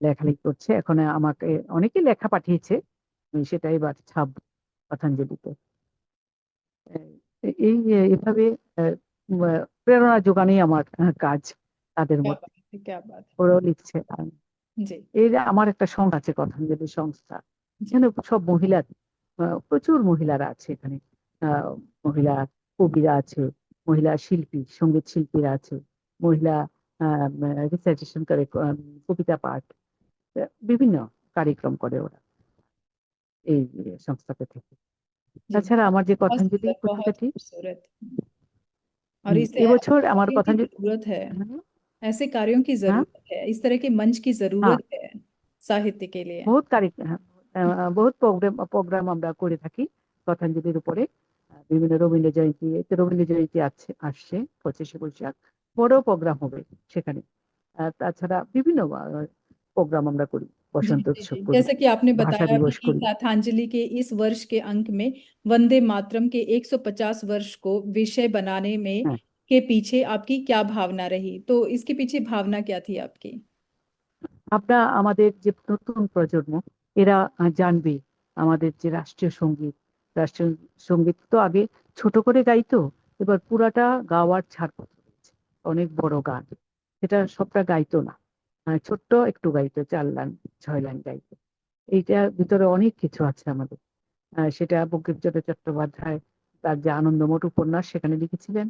লেখালেখি করছে। এখন আমাকে অনেকে লেখা পাঠিয়েছে, আমি সেটা এবার ছাপবো পতঞ্জলিতে। এই এভাবে আহ, প্রেরণা যোগানোই আমার কাজ তাদের क्या মধ্যে। बात है, क्या बात ওরাও লিখছে। है। जी। এই যে আমার একটা সংস্থা আছে, কথাঞ্জলি সংস্থা, जी। এখানে সব মহিলা, প্রচুর মহিলারা আছে এখানে। মহিলা কবিরা আছে, মহিলা শিল্পী সঙ্গীত শিল্পীরা আছে, মহিলা রিসাইটেশন করে, কবিতা পাঠ, বিভিন্ন কার্যক্রম করে ওরা এই সংস্থাতে থেকে। जी তাছাড়া আমার যে बहुत কথাঞ্জলি सुंदर, बहुत পত্রিকাটি, खूबसूरत। और इसे এবছর ऐसे আমার कार्यों की কথাঞ্জলি, जरूरत है, হ্যাঁ ऐसे कार्यों की হ্যাঁ जरूरत है, इस तरह के मंच की হ্যাঁ, जरूरत है साहित्य के लिए। বহুত হ্যাঁ, বহুত প্রোগ্রাম আমরা করে থাকি কথাঞ্জলির উপরে। বিভিন্ন রবীন্দ্র জয়ন্তী, এতে রবীন্দ্র জয়ন্তী আসছে 25শে বৈশাখ, বড় প্রোগ্রাম হবে সেখানে। তাছাড়া বিভিন্ন প্রোগ্রাম আমরা করি, जी বসন্ত जी উৎসব जी, করি, जैसे कि आपने ভাষা बताया अभी দিবস कि করি। गाथांजलि के इस वर्ष के अंक में वंदे मातरम के 150 वर्ष को विषय बनाने में হ্যাঁ, के पीछे आपकी क्या भावना रही, तो इसके पीछे भावना क्या थी आपकी? আমরা আমাদের যে নতুন প্রজন্ম, এরা জানবে আমাদের যে রাষ্ট্রীয় সঙ্গীত তো আগে ছোট করে গাইতো, এবার পুরাটা গাওয়ার ছাড়পত্র হয়েছে, অনেক বড় গান, সেটা সবটা গাইতো না, ছোট্ট একটু গাইতো, 4 লাইন 6 লাইন গাইতো। এইটার ভিতরে অনেক কিছু আছে আমাদের। সেটা বঙ্কিমচন্দ্র চট্টোপাধ্যায় তার যে আনন্দমঠ উপন্যাস সেখানে লিখেছিলেন,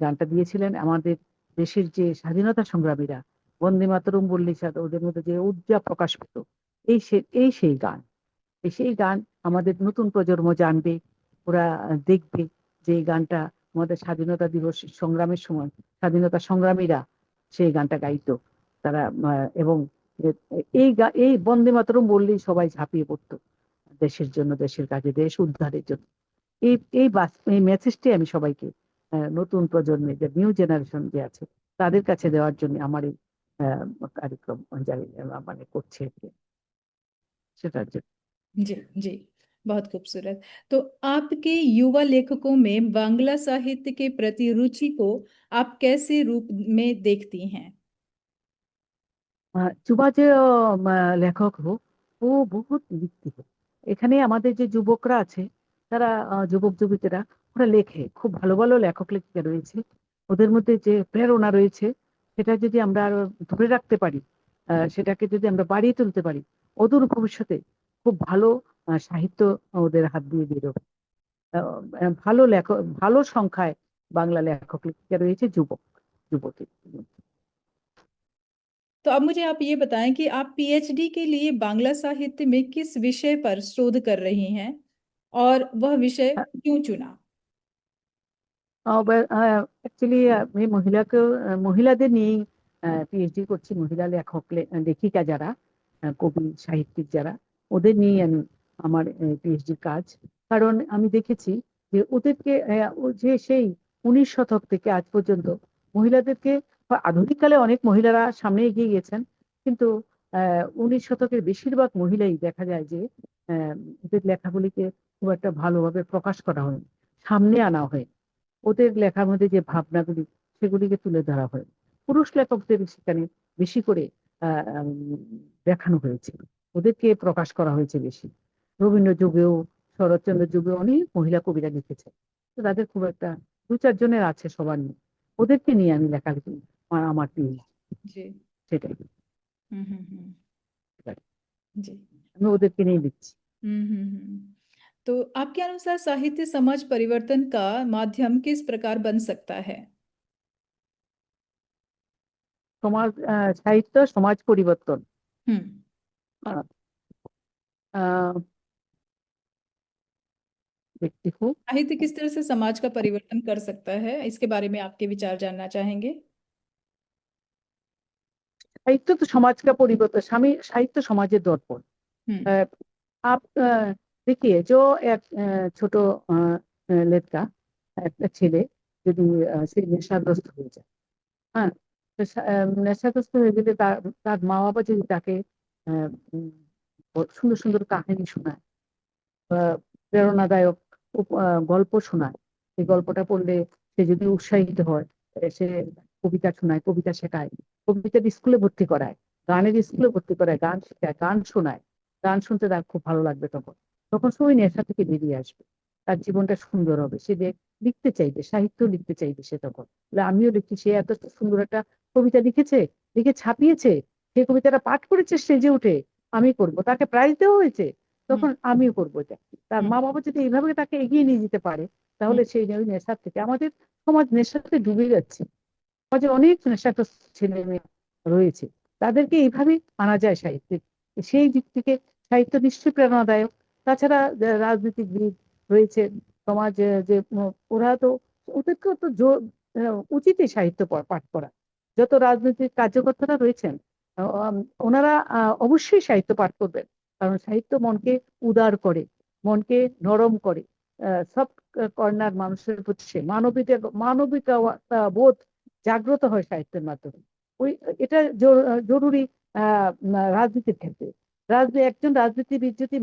গানটা দিয়েছিলেন। আমাদের দেশের যে স্বাধীনতা সংগ্রামীরা বন্দে মাতরম বললে ওদের মধ্যে যে উর্জা প্রকাশ পেত, এই সেই গান, সেই গান আমাদের নতুন প্রজন্ম জানবে। ওরা দেখবে যে এই গানটা আমাদের স্বাধীনতা দিবস সংগ্রামের সময় স্বাধীনতা সংগ্রামীরা সেই গানটা গাইতো তারা। এবং এই বন্দে মাতরম বললেই সবাই ঝাঁপিয়ে পড়তো দেশের জন্য, দেশের কাজে, দেশ উদ্ধারের জন্য। এই এই মেসেজটি আমি সবাইকে, নতুন প্রজন্মের যে নিউ জেনারেশন যে আছে তাদের কাছে দেওয়ার জন্য আমার এই কার্যক্রম জারি মানে করছে আর কি, সেটার জন্য। जी जी, बहुत खूबसूरत। तो आपके युवा लेखकों में बांग्ला साहित्य के प्रति रुचि को आप कैसे रूप में देखती हैं? যুবা যে লেখক হোক, ও বহুত লিখতে হোক। এখানে আমাদের যে যুবকরা আছে, তারা যুবক যুবতীরা, ওরা লেখে, খুব ভালো ভালো লেখক লেখিকা রয়েছে। ওদের মধ্যে যে প্রেরণা রয়েছে, সেটা যদি আমরা আরো ধরে রাখতে পারি, সেটাকে যদি আমরা বাড়িয়ে তুলতে পারি, অদূর ভবিষ্যতে খুব ভালো সাহিত্য ওদের হাত দিয়ে বেরোবে। ভালো লেখক, ভালো সংখ্যায় বাংলা লেখক লেখিকা রয়েছে, যুবক যুবতী। तो अब मुझे आप ये बताएं कि आप पीएचडी के लिए बांग्ला साहित्य में किस विषय पर शोध कर रही हैं और वह विषय क्यों चुना? অ্যাকচুয়ালি আমি মহিলাদের নিয়েই পিএইচডি করছি। মহিলা লেখক লেখিকা যারা, কবি সাহিত্যিক যারা, ওদের নিয়েই আমি আমার পিএইচডি কাজ। কারণ আমি দেখেছি যে ওদেরকে ও যে সেই 19 শতক থেকে আজ পর্যন্ত মহিলাদেরকে, আধুনিককালে অনেক মহিলারা সামনে এগিয়ে গেছেন, কিন্তু 19 শতকের বেশিরভাগ মহিলাই দেখা যায় যে আহ, ওদের লেখাগুলিকে খুব একটা ভালোভাবে প্রকাশ করা হয়নি, সামনে আনা হয়, ওদের লেখার মধ্যে যে ভাবনাগুলি সেগুলিকে তুলে ধরা হয়। পুরুষ লেখকদের সেখানে বেশি করে দেখানো হয়েছে, ওদেরকে প্রকাশ করা হয়েছে বেশি। রবীন্দ্র যুগেও, শরৎচন্দ্র যুগেও অনেক মহিলা কবিরা লিখেছে, তো তাদের খুব একটা 2-4 জনের আছে, সবার নিয়ে, ওদেরকে নিয়ে আমি লেখালেখি, আমার PhD जी। সেটাই, हम्म। जी। আমি ওদেরকে নিয়ে লিখছি। तो आपके अनुसार साहित्य समाज परिवर्तन का माध्यम किस प्रकार बन सकता है? সমাজ, সাহিত্য সমাজ পরিবর্তন, हम्म। আহ, আহ, দেখতে খুব, साहित्य किस तरह से समाज का परिवर्तन कर सकता है, इसके बारे में आपके विचार जानना चाहेंगे। সাহিত্য তো সমাজকে পরিবর্তন, সাহিত্য সমাজের দর্পণ। हम्म। अ, आप देखिए जो एक ছোট লেখা, একটা ছেলে যদি সে নেশাগ্রস্ত হয়ে যায়, হ্যাঁ, তো নেশাগ্রস্ত হয়ে গেলে তার তার মা বাবা যদি তাকে আহ, উম, সুন্দর সুন্দর কাহিনী শোনায়, প্রেরণাদায়ক গল্প শোনায়, এই গল্পটা পড়লে সে যদি উৎসাহিত হয়, সে কবিতা শোনায়, কবিতা শেখায়, কবিতার স্কুলে ভর্তি করায়, গানের স্কুলে ভর্তি করায়, গান শেখায়, গান শোনায়, গান শুনতে তার খুব ভালো লাগবে, তখন তখন সে ওই নেশা থেকে বেরিয়ে আসবে, তার জীবনটা সুন্দর হবে, সে যে লিখতে চাইবে, সাহিত্য লিখতে চাইবে সে তখন। বলে, আমিও লিখছি, সে এত সুন্দর একটা কবিতা লিখেছে, লিখে ছাপিয়েছে, সে কবিতাটা পাঠ করেছে স্টেজে উঠে, আমি করব, তাকে প্রাইজ দেওয়া হয়েছে, हम्म। তখন আমিও করবো এটা। তার মা বাবা যদি এইভাবে তাকে এগিয়ে নিয়ে যেতে পারে, তাহলে সেই ওই নেশার থেকে আমাদের সমাজ নেশাতে ডুবে যাচ্ছে। সমাজে অনেক নেশাগ্রস্ত ছেলে মেয়ে রয়েছে, তাদেরকে এইভাবে আনা যায় সাহিত্যে। সেই দিক থেকে সাহিত্য নিশ্চয়ই প্রেরণাদায়ক। তাছাড়া রাজনীতিবিদ রয়েছে সমাজ, যে ওরা তো, ওদেরকেও তো উচিতই সাহিত্য পাঠ করা। যত রাজনৈতিক কার্যকর্তারা রয়েছেন আহ, ওনারা অবশ্যই সাহিত্য পাঠ করবেন। কারণ সাহিত্য মনকে উদার করে, মনকে নরম করে। সব কর্নার মানুষের প্রতি সে মানবিকতা বোধ জাগ্রত হয় সাহিত্যের মাধ্যমে। ওই এটা জরুরি রাজনীতির ক্ষেত্রে। একজন রাজনীতিবিদ যদি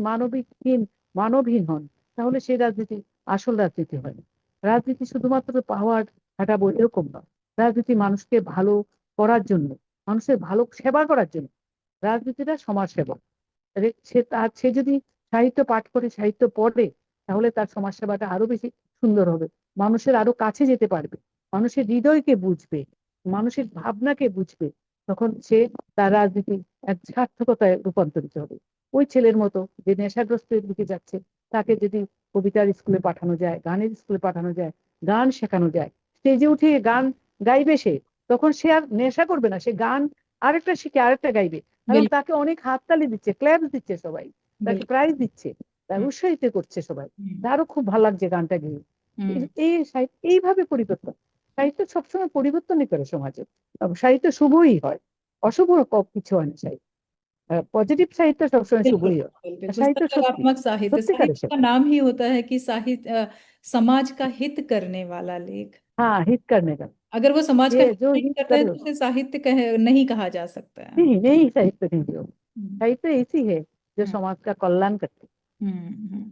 মানবহীন হন, তাহলে সেই রাজনীতি আসল রাজনীতি হয় না। রাজনীতি শুধুমাত্র পাওয়ার খাটাবো এরকম নয়। রাজনীতি মানুষকে ভালো করার জন্য, মানুষের ভালো সেবা করার জন্য। রাজনীতিটা সমাজ সেবা। সে যদি সাহিত্য পাঠ করে, সাহিত্য পড়ে, তাহলে তার সমাজ সেবাটা আরো বেশি সুন্দর হবে। মানুষের আরো কাছে যেতে পারবে, মানুষের হৃদয়কে বুঝবে, মানুষের ভাবনাকে বুঝবে। তখন সে তার রাজনীতি এক সার্থকতায় রূপান্তরিত হবে। ওই ছেলের মতো যে নেশাগ্রস্তের দিকে যাচ্ছে, তাকে যদি কবিতার স্কুলে পাঠানো যায়, গানের স্কুলে পাঠানো যায়, গান শেখানো যায়, স্টেজে উঠে গান গাইবে সে, তখন সে আর নেশা করবে না, সে গান আরেকটা শিখে আরেকটা গাইবে। কারণ बिल्कुल। তাকে অনেক হাততালি দিচ্ছে, ক্ল্যাপ দিচ্ছে সবাই, তাকে बिल्कुल। প্রাইজ দিচ্ছে, তাকে हम्म। উৎসাহিত করছে সবাই। हम्म। তারও খুব ভালো লাগছে গানটা গেয়ে। हम्म। এইভাবে পরিবর্তন। সাহিত্য সবসময় পরিবর্তনই করে সমাজে। সাহিত্য শুভই হয়, অশুভ কিছু হয় না। সাহিত্য পজিটিভ সাহিত্য সবসময় बिल्कुल শুভই হয়। बिल्कुल बिल्कुल সাহিত্য সত্যি सकारात्मक साहित्य, সত্যিকারের साहित्य का সেবা। नाम ही होता है कि साहित्य समाज का हित करने वाला लेख। हाँ, हित करने का। अगर वो समाज का ये हित जो नहीं हित करता है करे, तो उसे साहित्य नहीं कहा जा सकता है। नहीं नहीं, साहित्य नहीं हो। हम्म। साहित्य ऐसी है जो हम्म। समाज का कल्याण करती है, हम्म।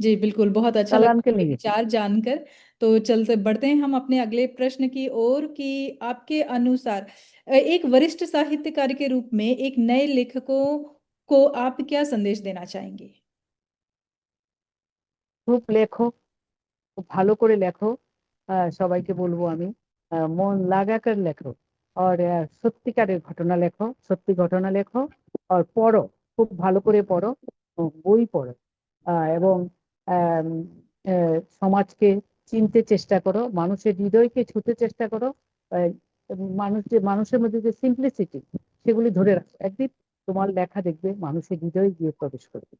जी बिल्कुल, बहुत अच्छा लगा कल्याण के आपके लिए। विचार जानकर। तो चलते बढ़ते हैं हम अपने अगले प्रश्न की ओर कि आपके अनुसार एक वरिष्ठ साहित्यकार के रूप में एक नए लेखकों को आप क्या संदेश देना चाहेंगे? খুব লেখো, খুব ভালো করে লেখো। সবাইকে বলবো আমি, মন লাগাকর লেখো। আর সত্যিকারের ঘটনা লেখো, সত্যি ঘটনা লেখো। আর পড়ো, খুব ভালো করে পড়ো, বই পড়ো। এবং আম, সমাজকে চিনতে চেষ্টা করো, মানুষের হৃদয়কে ছুঁতে চেষ্টা করো। আহ, মানুষের মধ্যে যে সিম্পলিসিটি, সেগুলি ধরে রাখো। একদিন তোমার লেখা দেখবে মানুষের হৃদয়ে गए प्रवेश करবে।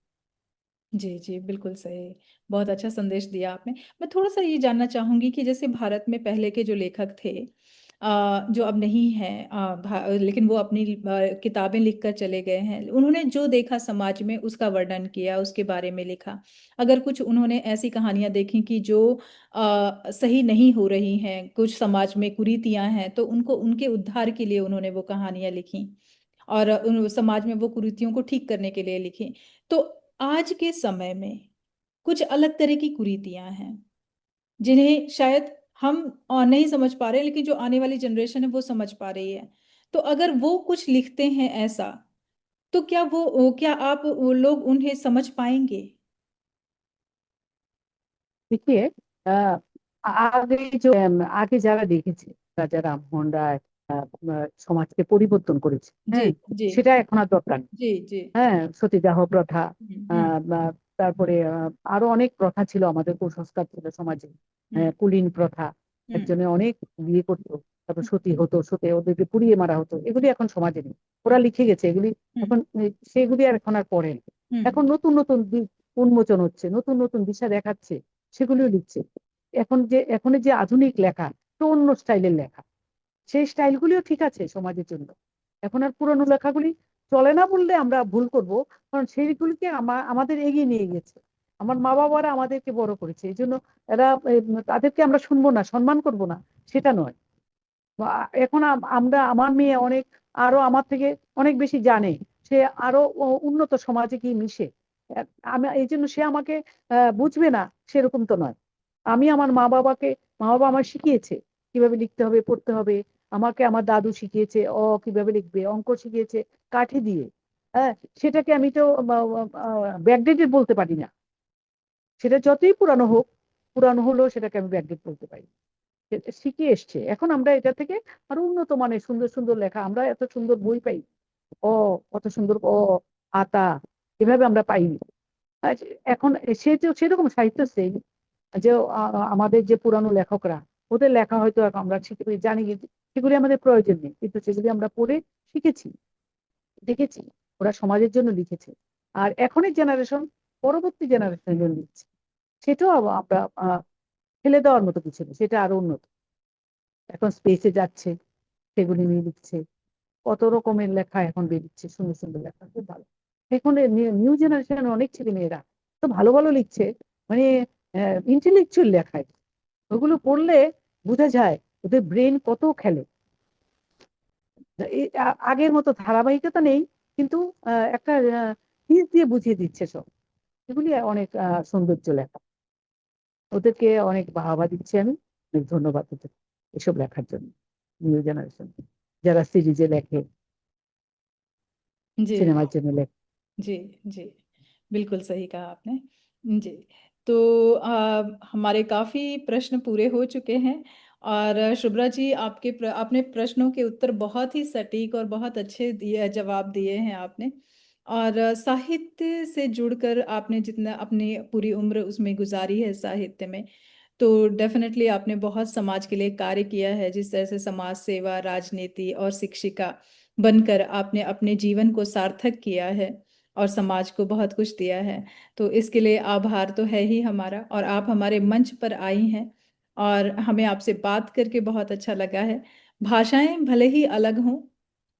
जी जी बिल्कुल सही। बहुत अच्छा संदेश दिया आपने। मैं थोड़ा सा ये जानना चाहूंगी कि जैसे भारत में पहले के जो लेखक थे, जो अब नहीं हैं, लेकिन वो अपनी किताबें लिखकर चले गए हैं, उन्होंने जो देखा समाज में उसका वर्णन किया, उसके बारे में लिखा। अगर कुछ उन्होंने ऐसी कहानियां देखी कि जो सही नहीं हो रही हैं, कुछ समाज में कुरीतियां हैं, तो उनको उनके उद्धार के लिए उन्होंने वो कहानियां लिखी और उन समाज में वो कुरीतियों को ठीक करने के लिए लिखी। तो आज के समय में कुछ अलग तरह की कुरीतियां हैं जिन्हें शायद हम नहीं समझ पा रहे हैं, लेकिन जो आने वाली जनरेशन है वो समझ पा रही है। तो अगर वो कुछ लिखते हैं ऐसा, तो क्या आप वो लोग उन्हें समझ पाएंगे? देखिए, আহ, আগে আগে যারা লিখেছে, রাজা রামমোহন রায় সমাজকে পরিবর্তন করেছে, जी হ্যাঁ, जी সেটা এখন আর দরকার নেই। जी जी। হ্যাঁ, সতীদাহ প্রথা, हम्म। তারপরে আরো অনেক প্রথা ছিল, আমাদের কুসংস্কার ছিল সমাজে। हम्म। কুলীন প্রথা, हम्म। একজনে অনেক বিয়ে করতো, তারপর সতী হতো, ওদেরকে পুড়িয়ে মারা হতো, এগুলি এখন সমাজে নেই। ওরা লিখে গেছে এগুলি। हम्म। এখন সেগুলি আর এখন আর পড়ে না। हम्म। এখন নতুন নতুন দিক উন্মোচন হচ্ছে, নতুন নতুন দিশা দেখাচ্ছে, সেগুলিও লিখছে। এখন যে আধুনিক লেখা, তো অন্য স্টাইলের লেখা, সেই স্টাইলগুলিও ঠিক আছে সমাজের জন্য। এখন আর পুরোনো লেখাগুলি চলে না বললে আমরা ভুল করব। কারণ সেইগুলিকে আমাদের এগিয়ে নিয়ে গেছে, আমার মা বাবারা আমাদেরকে বড় করেছে, এই জন্য এরা তাদেরকে আমরা শুনবো না, সম্মান করব না, সেটা নয়। এখন আমার মেয়ে অনেক, আরো আমার থেকে অনেক বেশি জানে, সে আরো উন্নত সমাজে গিয়ে মিশে। আমি এই জন্য সে আমাকে বুঝবে না, সেরকম তো নয়। আমি আমার মা বাবা আমার শিখিয়েছে কিভাবে লিখতে হবে, পড়তে হবে। আমাকে আমার দাদু শিখিয়েছে কিভাবে লিখবে, অঙ্ক শিখিয়েছে কাঠি দিয়ে। হ্যাঁ, সেটাকে আমি তো ব্যাকডেটেড বলতে পারি না। সেটা যতই পুরানো হোক, পুরানো হলেও সেটাকে আমি ব্যাকডেট বলতে পারি। শিখে এসছে, এখন আমরা এটা থেকে আরো উন্নত মানের সুন্দর সুন্দর লেখা, আমরা এত সুন্দর বই পাই। কত সুন্দর আতা, এভাবে আমরা পাইনি। আর এখন সেরকম সাহিত্য সেই যে আমাদের যে পুরানো লেখকরা, ওদের লেখা হয়তো এখন আমরা সেগুলি জানি, কিন্তু সেগুলি আমাদের প্রয়োজন নেই, কিন্তু সেগুলি আমরা পড়ে শিখেছি, দেখেছি ওরা সমাজের জন্য লিখেছে। আর এখনের জেনারেশন পরবর্তী জেনারেশনের জন্য লিখছে, সেটাও আমরা ফেলে দেওয়ার মতো কিছু নেই, সেটা আরো উন্নত। এখন স্পেসে যাচ্ছে, সেগুলি নিয়ে লিখছে, কত রকমের লেখা এখন বেরিয়েছে, সুন্দর সুন্দর লেখা, খুব ভালো। এখন নিউ জেনারেশনের অনেক ছেলে মেয়েরা তো ভালো ভালো লিখছে, মানে ইন্টেলেকচুয়াল লেখায়, ওগুলো পড়লে বোঝা যায় ওদের ব্রেন কত খেলে। আগের মতো ধারাবাহিকতা নেই, কিন্তু একটা হিস দিয়ে বুঝিয়ে দিচ্ছে সব, এগুলি অনেক সৌন্দর্য লেখা। ওদেরকে অনেক বাহবা দিচ্ছি আমি, অনেক ধন্যবাদ ওদের এসব লেখার জন্য, নিউ জেনারেশন যারা সিরিজে লেখে, जी সিনেমার জন্য লেখে। जी जी, बिल्कुल सही कहा आपने। जी, तो हमारे काफ़ी प्रश्न पूरे हो चुके हैं और शुभ्रा जी आपने प्रश्नों के उत्तर बहुत ही सटीक और बहुत अच्छे दिए, जवाब दिए हैं आपने। और साहित्य से जुड़कर आपने जितना अपनी पूरी उम्र उसमें गुजारी है साहित्य में, तो डेफिनेटली आपने बहुत समाज के लिए कार्य किया है। जिस तरह से समाज सेवा, राजनीति और शिक्षिका बनकर आपने अपने जीवन को सार्थक किया है और समाज को बहुत कुछ दिया है, तो इसके लिए आभार तो है ही हमारा। और आप हमारे मंच पर आई हैं और हमें आपसे बात करके बहुत अच्छा लगा है। भाषाएं भले ही अलग हों,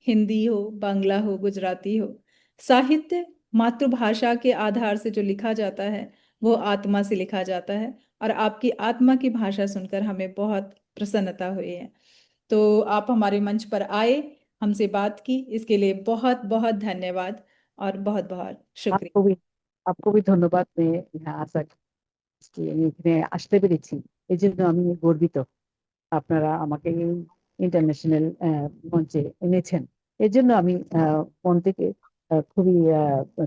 हिंदी हो, बांग्ला हो, गुजराती हो, साहित्य मातृभाषा के आधार से जो लिखा जाता है वो आत्मा से लिखा जाता है, और आपकी आत्मा की भाषा सुनकर हमें बहुत प्रसन्नता हुई है। तो आप हमारे मंच पर आए, हमसे बात की, इसके लिए बहुत बहुत धन्यवाद और बहुत बहुत शुक्रिया। आपको भी आपको भी ধন্যবাদ। আশা এখানে আসতে পেরেছি, এই জন্য আমি গর্বিত। আপনারা আমাকে ইন্টারন্যাশনাল মঞ্চে এনেছেন, এর জন্য আমি মন থেকে খুবই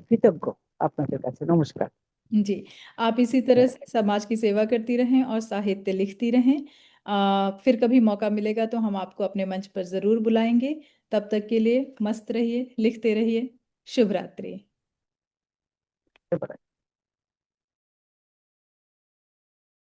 কৃতজ্ঞ আপনাদের কাছে। নমস্কার। जी, आप इसी तरह से समाज की सेवा करती रहें और साहित्य लिखती रहें। फिर कभी मौका मिलेगा तो हम आपको अपने मंच पर ज़रूर बुलाएंगे। तब तक के लिए मस्त रहिए, लिखते रहिए। शुभ रात्रि।